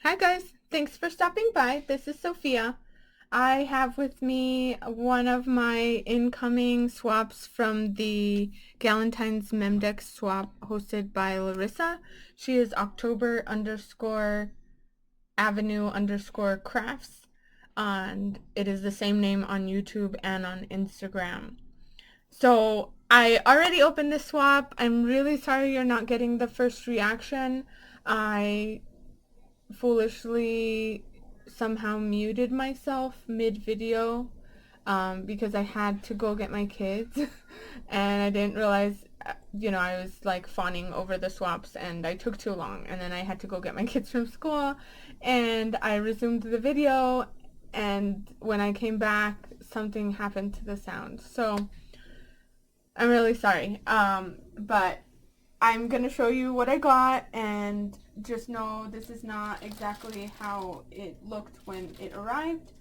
Hi guys, thanks for stopping by. This is Sophia. I have with me one of my incoming swaps from the Galentine's Memdex swap hosted by Larisa. She is October underscore Avenue underscore crafts, and it is the same name on YouTube and on Instagram. So I already opened this swap. I'm really sorry you're not getting the first reaction. I foolishly somehow muted myself mid-video because I had to go get my kids and I didn't realize, I was like fawning over the swaps and I took too long, and then I had to go get my kids from school and I resumed the video, and when I came back something happened to the sound. So I'm really sorry. But I'm gonna show you what I got, and just know this is not exactly how it looked when it arrived,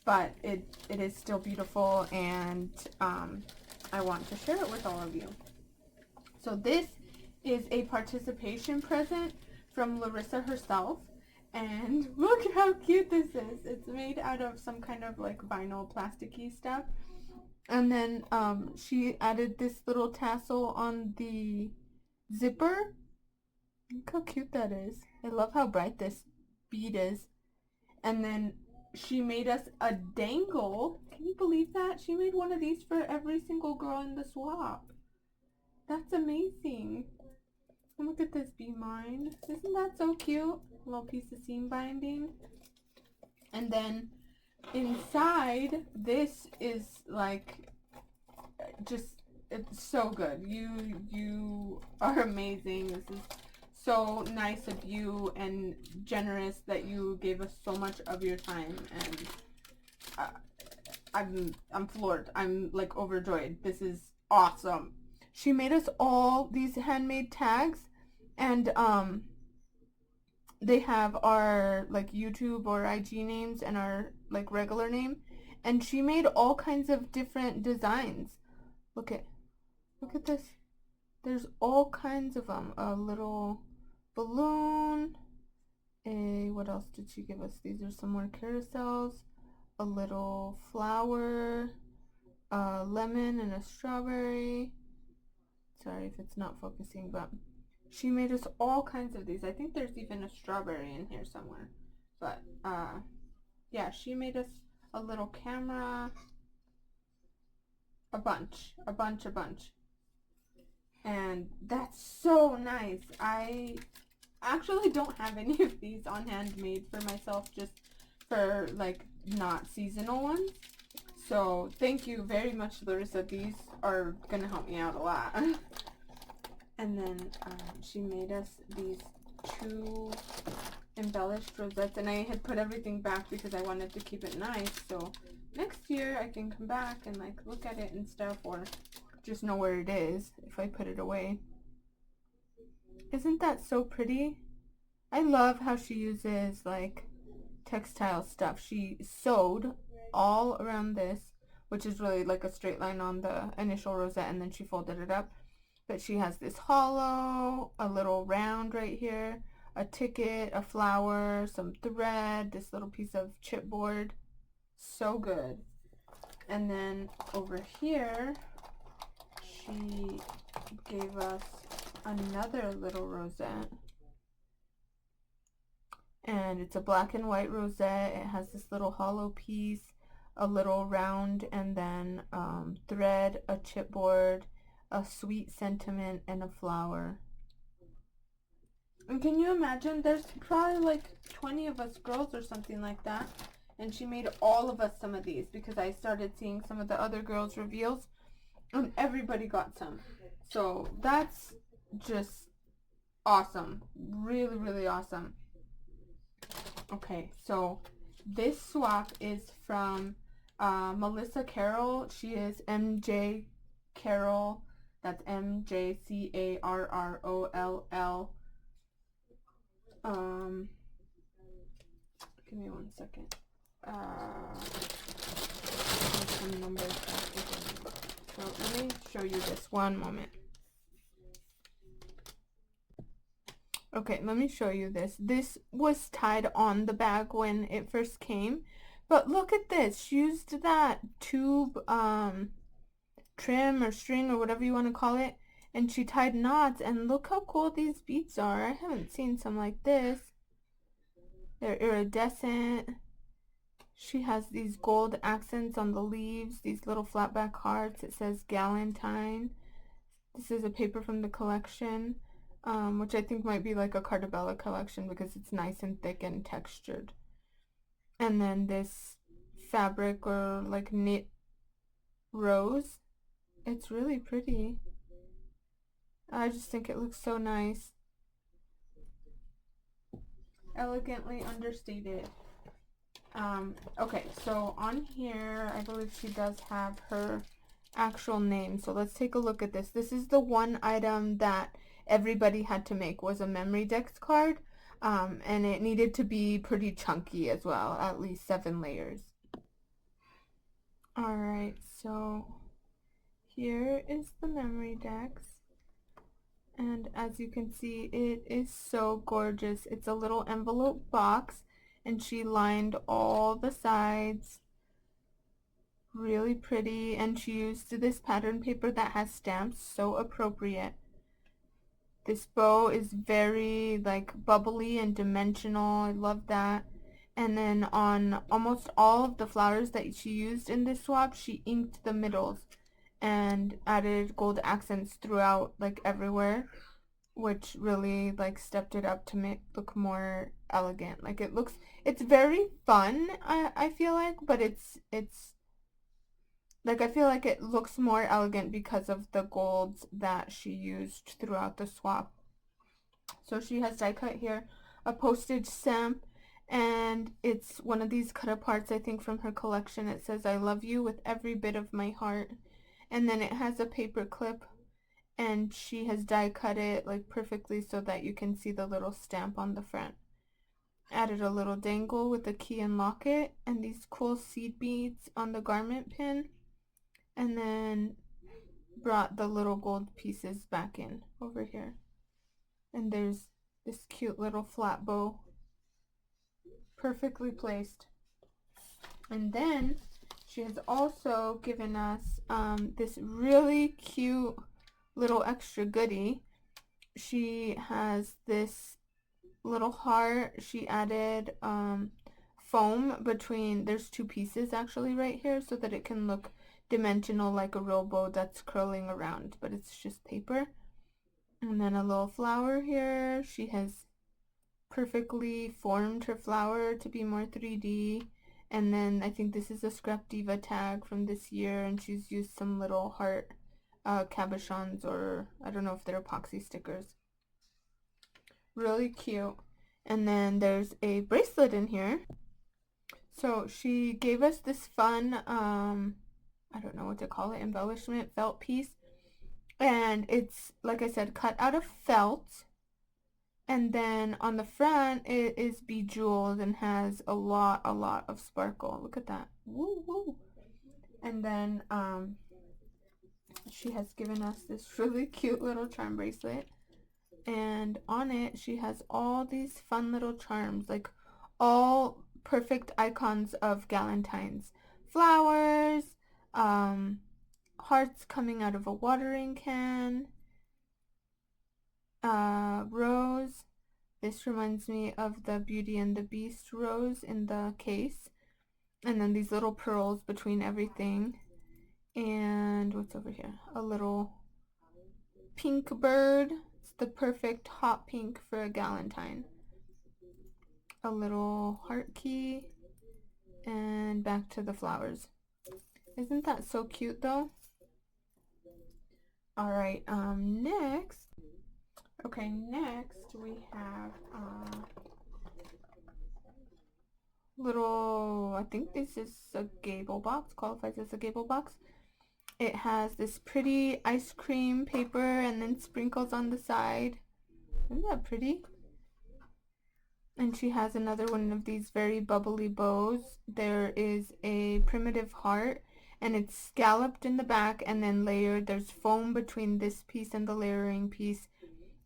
but it is still beautiful, and I want to share it with all of you. So this is a participation present from Larisa herself, and look how cute this is. It's made out of some kind of like vinyl plasticky stuff, and then she added this little tassel on the zipper. Look how cute that is. I love how bright this bead is. And then she made us a dangle. Can you believe that? She made one of these for every single girl in the swap. That's amazing. And look at this, be mine. Isn't that so cute? A little piece of seam binding. And then inside, this is like just, it's so good. You are amazing. This is so nice of you and generous that you gave us so much of your time, and I'm floored. I'm like overjoyed. This is awesome. She made us all these handmade tags, and they have our like YouTube or IG names and our like regular name, and she made all kinds of different designs. Look at this. There's all kinds of them. A little balloon. What else did she give us? These are some more carousels. A little flower. A lemon and a strawberry. Sorry if it's not focusing, but she made us all kinds of these. I think there's even a strawberry in here somewhere. But yeah, she made us a little camera. A bunch. And that's so nice. I actually don't have any of these on hand made for myself, just for like not seasonal ones. So thank you very much, Larisa. These are gonna help me out a lot. And then she made us these two embellished rosettes, and I had put everything back because I wanted to keep it nice, so next year I can come back and like look at it and stuff, or just know where it is if I put it away. Isn't that so pretty? I love how she uses like textile stuff. She sewed all around this, which is really like a straight line on the initial rosette, and then she folded it up. But she has this hollow, a little round right here, a ticket, a flower, some thread, this little piece of chipboard. So good. And then over here, she gave us another little rosette. And it's a black and white rosette. It has this little hollow piece, a little round, and then thread, a chipboard, a sweet sentiment, and a flower. And can you imagine? There's probably like 20 of us girls or something like that. And she made all of us some of these because I started seeing some of the other girls' reveals, and everybody got some. So that's just awesome. Really, really awesome. Okay, so this swap is from Melissa Carroll. She is MJ Carroll. That's MJCARROLL. Give me 1 second. Some numbers after. So let me show you this one moment. Okay, let me show you this. This was tied on the bag when it first came, but look at this. She used that tube trim or string or whatever you want to call it, and she tied knots, and look how cool these beads are. I haven't seen some like this. They're iridescent. She has these gold accents on the leaves, these little flat back hearts. It says Galentine. This is a paper from the collection, which I think might be like a Cartabella collection because it's nice and thick and textured. And then this fabric or like knit rose. It's really pretty. I just think it looks so nice. Elegantly understated. Okay, so on here, I believe she does have her actual name. So let's take a look at this. This is the one item that everybody had to make, was a Memdex card. And it needed to be pretty chunky as well, at least 7 layers. Alright, so here is the Memdex. And as you can see, it is so gorgeous. It's a little envelope box, and she lined all the sides. Really pretty, and she used this pattern paper that has stamps, so appropriate. This bow is very like bubbly and dimensional. I love that. And then on almost all of the flowers that she used in this swap, she inked the middles and added gold accents throughout, like everywhere, which really like stepped it up to make look more elegant. Like it's very fun, I feel like, but it's like, I feel like it looks more elegant because of the golds that she used throughout the swap. So she has die cut here, a postage stamp, and it's one of these cut aparts, I think, from her collection. It says, "I love you with every bit of my heart." And then it has a paper clip, and she has die cut it like perfectly so that you can see the little stamp on the front. Added a little dangle with a key and locket, and these cool seed beads on the garment pin. And then brought the little gold pieces back in over here. And there's this cute little flat bow, perfectly placed. And then she has also given us this really cute little extra goodie. She has this little heart. She added foam between, there's 2 pieces actually right here, so that it can look dimensional like a real bow that's curling around, but it's just paper. And then a little flower here. She has perfectly formed her flower to be more 3D. And then I think this is a Scrap Diva tag from this year, and she's used some little heart cabochons, or I don't know if they're epoxy stickers. Really cute. And then there's a bracelet in here. So she gave us this fun I don't know what to call it, embellishment felt piece, and it's, like I said, cut out of felt, and then on the front it is bejeweled and has a lot of sparkle. Look at that. Woo woo. And then she has given us this really cute little charm bracelet, and on it she has all these fun little charms, like all perfect icons of Galentine's. Flowers, hearts coming out of a watering can, rose. This reminds me of the Beauty and the Beast rose in the case. And then these little pearls between everything. And what's over here? A little pink bird. It's the perfect hot pink for a Galentine. A little heart key. And back to the flowers. Isn't that so cute though? Alright, next we have little, I think this is a gable box, qualifies as a gable box. It has this pretty ice cream paper and then sprinkles on the side. Isn't that pretty? And she has another one of these very bubbly bows. There is a primitive heart, and it's scalloped in the back and then layered. There's foam between this piece and the layering piece,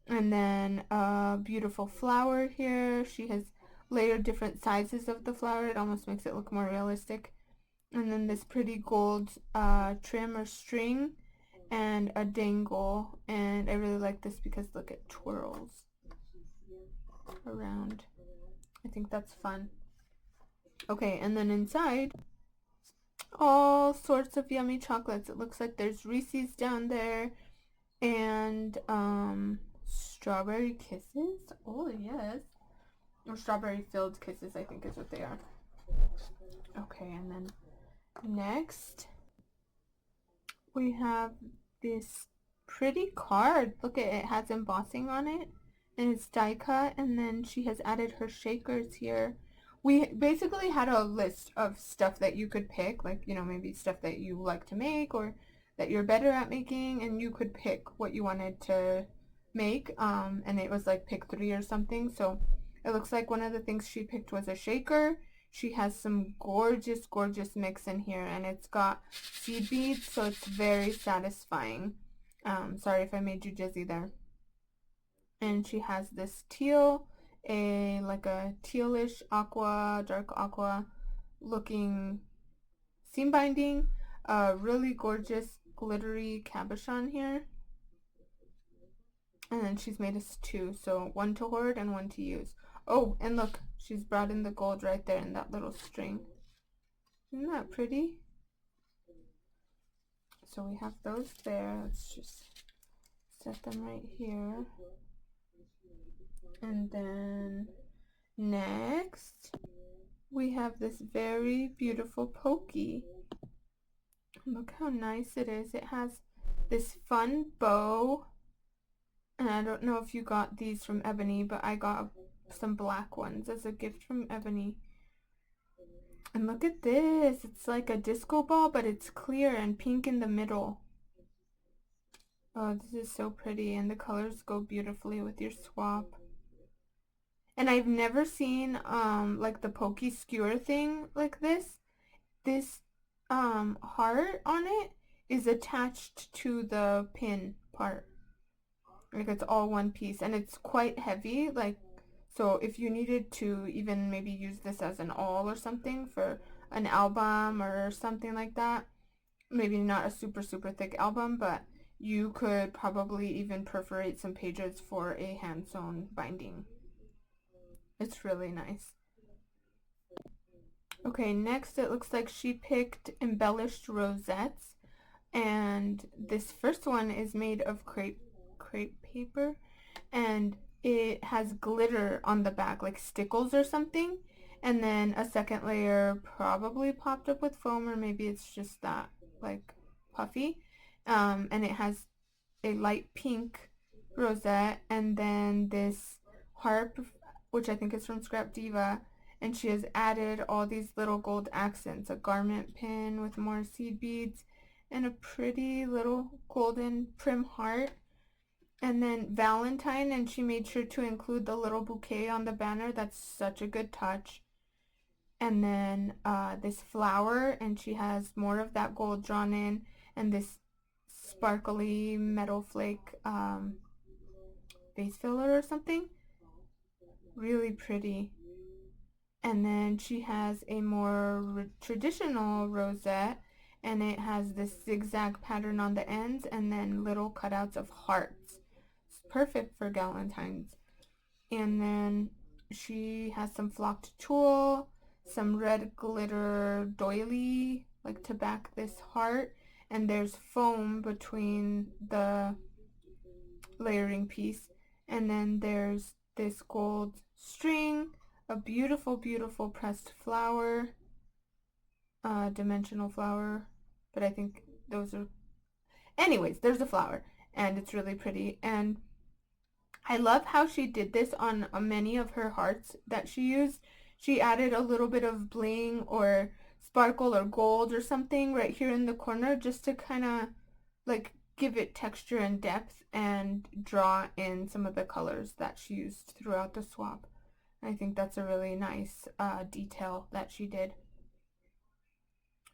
And then a beautiful flower here. She has layered different sizes of the flower. It almost makes it look more realistic. And then this pretty gold trim or string and a dangle. And I really like this because look, it twirls around. I think that's fun. Okay, and then inside, all sorts of yummy chocolates. It looks like there's Reese's down there and strawberry kisses. Oh yes, or strawberry filled kisses, I think is what they are. Okay, and then next we have this pretty card. Look at it, it has embossing on it and it's die cut, and then she has added her shakers here. We basically had a list of stuff that you could pick, like, you know, maybe stuff that you like to make or that you're better at making, and you could pick what you wanted to make, and it was like pick 3 or something. So it looks like one of the things she picked was a shaker. She has some gorgeous, gorgeous mix in here, and it's got seed beads, so it's very satisfying. Sorry if I made you dizzy there. And she has this teal, like a tealish aqua, dark aqua looking seam binding, a really gorgeous glittery cabochon here. And then she's made us 2, so 1 to hoard and 1 to use. Oh, and look, she's brought in the gold right there in that little string. Isn't that pretty? So we have those there. Let's just set them right here. And then next we have this very beautiful pokey. Look how nice it is. It has this fun bow, and I don't know if you got these from Ebony, but I got some black ones as a gift from Ebony. And look at this, it's like a disco ball, but it's clear and pink in the middle. Oh, this is so pretty, and the colors go beautifully with your swap. And I've never seen like the pokey skewer thing like this. This heart on it is attached to the pin part. Like it's all one piece, and it's quite heavy, like, so if you needed to even maybe use this as an awl or something for an album or something like that, maybe not a super thick album, but you could probably even perforate some pages for a hand sewn binding. It's really nice. Okay, next it looks like she picked embellished rosettes, and this first one is made of crepe paper, and it has glitter on the back, like stickles or something, and then a second layer probably popped up with foam, or maybe it's just that, like, puffy, and it has a light pink rosette, and then this harp, which I think is from Scrap Diva, and she has added all these little gold accents, a garment pin with more seed beads, and a pretty little golden prim heart. And then Valentine, and she made sure to include the little bouquet on the banner. That's such a good touch. And then this flower, and she has more of that gold drawn in, and this sparkly metal flake base filler or something. Really pretty. And then she has a more traditional rosette, and it has this zigzag pattern on the ends, and then little cutouts of hearts. It's perfect for Galentine's. And then she has some flocked tulle, some red glitter doily, like to back this heart, and there's foam between the layering piece, and then there's this gold string, a beautiful pressed flower, dimensional flower, but I think those are, anyways, there's a flower, and it's really pretty. And I love how she did this on many of her hearts that she used. She added a little bit of bling or sparkle or gold or something right here in the corner, just to kind of like give it texture and depth and draw in some of the colors that she used throughout the swap. I think that's a really nice detail that she did.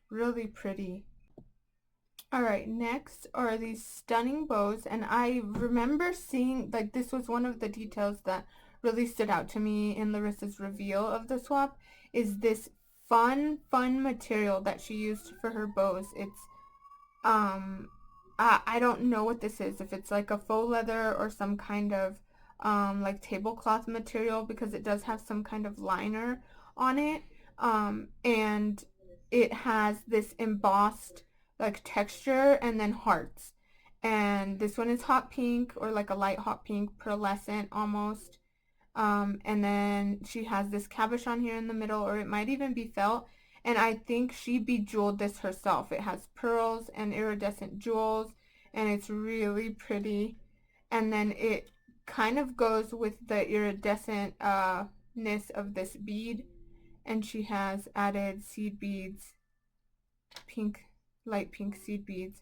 Really pretty. Alright, next are these stunning bows, and I remember seeing, like, this was one of the details that really stood out to me in Larissa's reveal of the swap, is this fun material that she used for her bows. It's, um, I don't know what this is, if it's like a faux leather or some kind of, like tablecloth material, because it does have some kind of liner on it, and it has this embossed like texture and then hearts. And this one is hot pink, or like a light hot pink, pearlescent almost. And then she has this cabochon here in the middle, or it might even be felt. And I think she bejeweled this herself. It has pearls and iridescent jewels, and it's really pretty. And then it kind of goes with the iridescent ness of this bead. And she has added seed beads, pink, light pink seed beads.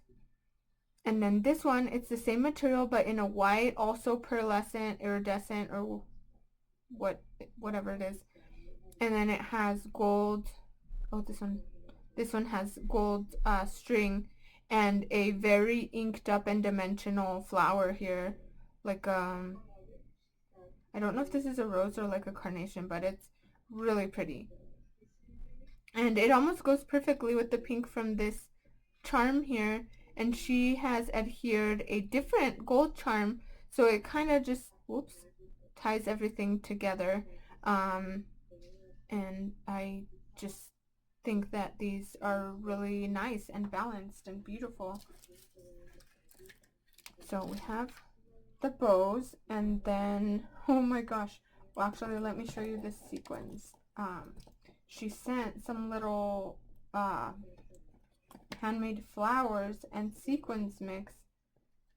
And then this one, it's the same material but in a white, also pearlescent, iridescent, or whatever it is. And then it has gold. Oh, this one has gold string and a very inked up and dimensional flower here, like I don't know if this is a rose or like a carnation, but it's really pretty. And it almost goes perfectly with the pink from this charm here. And she has adhered a different gold charm, so it kind of just, whoops, ties everything together. And I just think that these are really nice and balanced and beautiful. So we have the bows, and then, oh my gosh, well, actually, let me show you this sequins. She sent some little handmade flowers and sequins mix,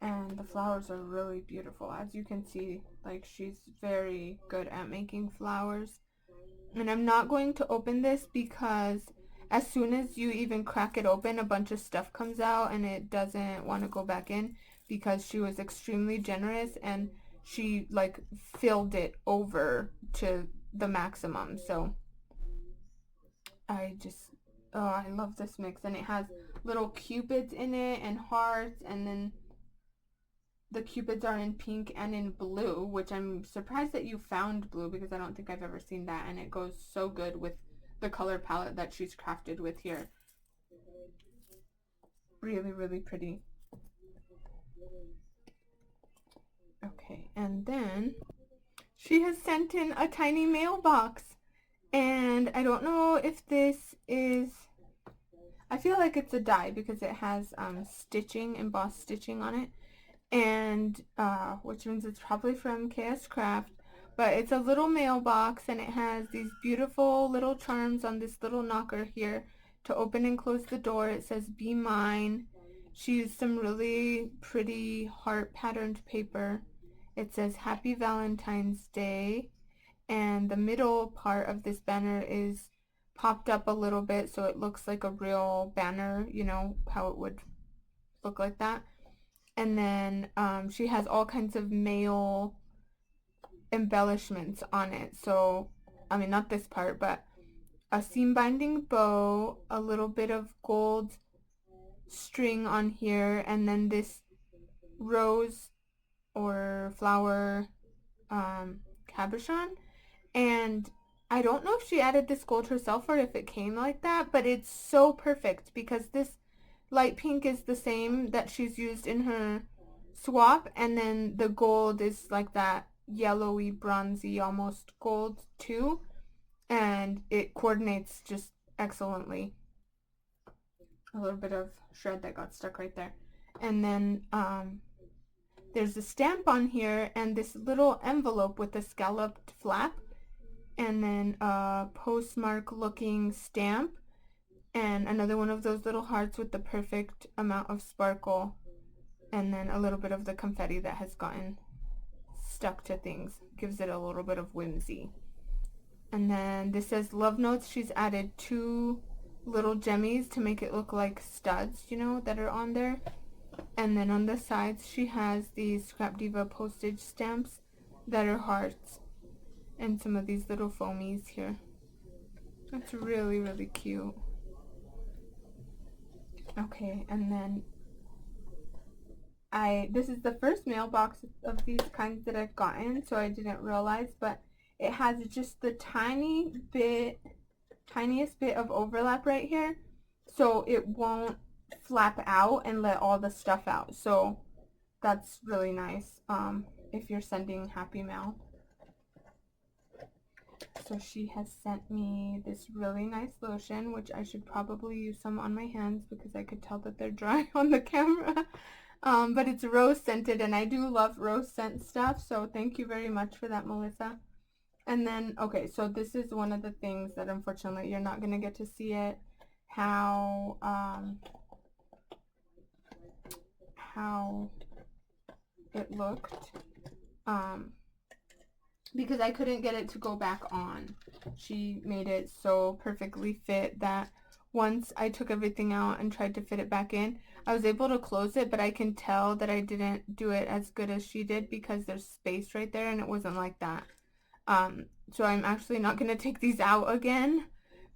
and the flowers are really beautiful. As you can see, like, she's very good at making flowers. And I'm not going to open this because as soon as you even crack it open, a bunch of stuff comes out and it doesn't want to go back in, because she was extremely generous and she like filled it over to the maximum. So I just, oh, I love this mix. And it has little cupids in it and hearts, and then the cupids are in pink and in blue, which I'm surprised that you found blue, because I don't think I've ever seen that, and it goes so good with the color palette that she's crafted with here. Really, really pretty. Okay, and then she has sent in a tiny mailbox, and I don't know if this is, I feel like it's a die because it has stitching, embossed stitching on it, and which means it's probably from KS Craft. But it's a little mailbox, and it has these beautiful little charms on this little knocker here to open and close the door. It says "Be Mine." She used some really pretty heart patterned paper. It says "Happy Valentine's Day," and the middle part of this banner is popped up a little bit so it looks like a real banner, you know, how it would look like that. And then she has all kinds of mail embellishments on it. So, I mean, not this part, but a seam binding bow, a little bit of gold string on here, and then this rose or flower cabochon. And I don't know if she added this gold herself or if it came like that, but it's so perfect because this light pink is the same that she's used in her swap, and then the gold is like that yellowy, bronzy, almost gold too, and it coordinates just excellently. A little bit of shred that got stuck right there. And then there's a stamp on here and this little envelope with a scalloped flap, and then a postmark looking stamp, and another one of those little hearts with the perfect amount of sparkle, and then a little bit of the confetti that has gotten stuck to things. Gives it a little bit of whimsy. And then this says love notes. She's added 2 little jemmies to make it look like studs, you know, that are on there. And then on the sides she has these Scrap Diva postage stamps that are hearts, and some of these little foamies here. That's really, really cute. Okay, and then this is the first mailbox of these kinds that I've gotten, so I didn't realize, but it has just the tiniest bit of overlap right here, so it won't flap out and let all the stuff out. So that's really nice if you're sending happy mail. So she has sent me this really nice lotion, which I should probably use some on my hands because I could tell that they're dry on the camera. But it's rose scented, and I do love rose scent stuff, so thank you very much for that, Melissa. And then, okay, so this is one of the things that unfortunately you're not going to get to see it, how it looked, because I couldn't get it to go back on. She made it so perfectly fit that once I took everything out and tried to fit it back in, I was able to close it, but I can tell that I didn't do it as good as she did because there's space right there, and it wasn't like that. So I'm actually not going to take these out again,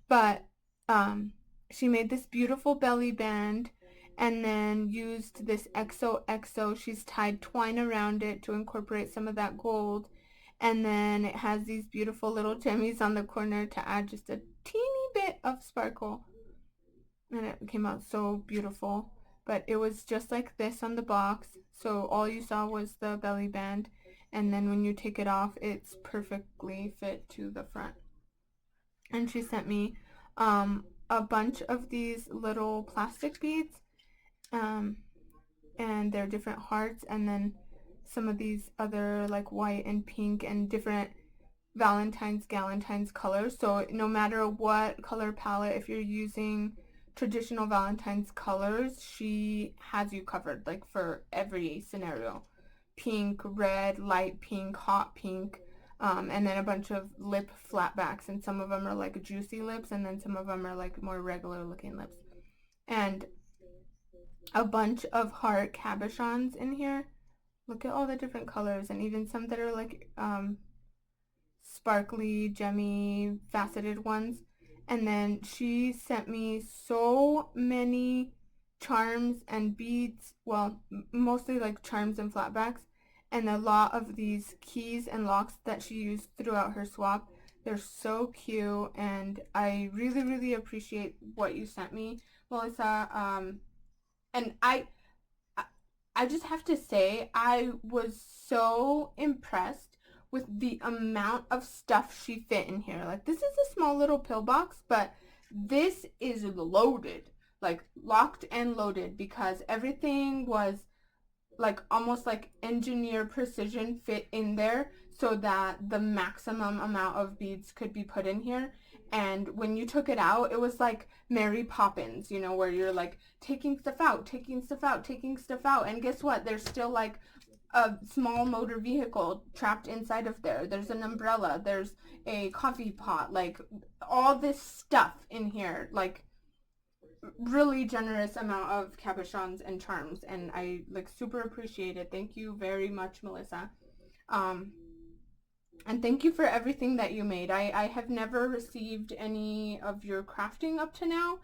but she made this beautiful belly band and then used this XOXO. She's tied twine around it to incorporate some of that gold, and then it has these beautiful little gemmies on the corner to add just a teeny bit of sparkle, and it came out so beautiful. But it was just like this on the box, so all you saw was the belly band, and then when you take it off, it's perfectly fit to the front. And she sent me a bunch of these little plastic beads, and they're different hearts, and then some of these other like white and pink and different Galentine's colors. So no matter what color palette, if you're using traditional Valentine's colors, she has you covered, like for every scenario. Pink, red, light pink, hot pink, and then a bunch of lip flatbacks, and some of them are like juicy lips, and then some of them are like more regular looking lips, and a bunch of heart cabochons in here. Look at all the different colors, and even some that are like sparkly, gemmy, faceted ones. And then she sent me so many charms and beads, well, mostly like charms and flatbacks, and a lot of these keys and locks that she used throughout her swap. They're so cute, and I really, really appreciate what you sent me, Melissa. And I just have to say, I was so impressed with the amount of stuff she fit in here. Like, this is a small little pill box, but this is loaded, like locked and loaded, because everything was like almost like engineer precision fit in there so that the maximum amount of beads could be put in here. And when you took it out, it was like Mary Poppins, you know, where you're like taking stuff out, taking stuff out, taking stuff out, and guess what, there's still like a small motor vehicle trapped inside of there. There's an umbrella, there's a coffee pot, like all this stuff in here, like really generous amount of cabochons and charms, and I like super appreciate it. Thank you very much, Melissa. And thank you for everything that you made. I have never received any of your crafting up to now,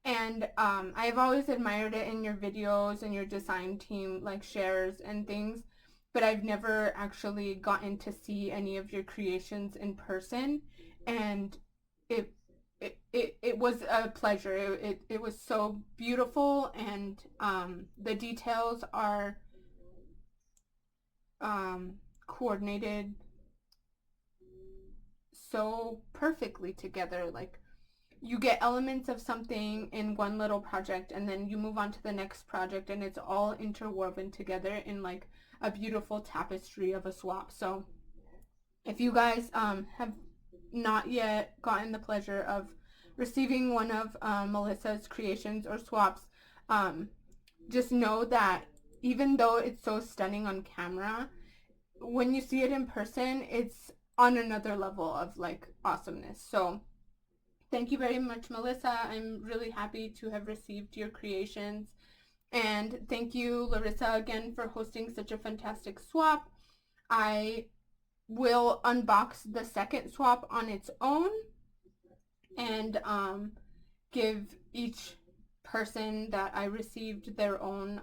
and I have always admired it in your videos and your design team like shares and things, but I've never actually gotten to see any of your creations in person, and it was a pleasure. It was so beautiful, and the details are coordinated so perfectly together. Like, you get elements of something in one little project, and then you move on to the next project, and it's all interwoven together in like a beautiful tapestry of a swap. So if you guys have not yet gotten the pleasure of receiving one of Melissa's creations or swaps, just know that even though it's so stunning on camera, when you see it in person, it's on another level of like awesomeness. So thank you very much, Melissa. I'm really happy to have received your creations, and thank you, Larissa, again for hosting such a fantastic swap. I will unbox the second swap on its own and give each person that I received their own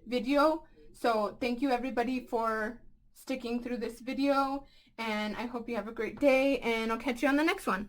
video. So thank you everybody for sticking through this video, and I hope you have a great day, and I'll catch you on the next one.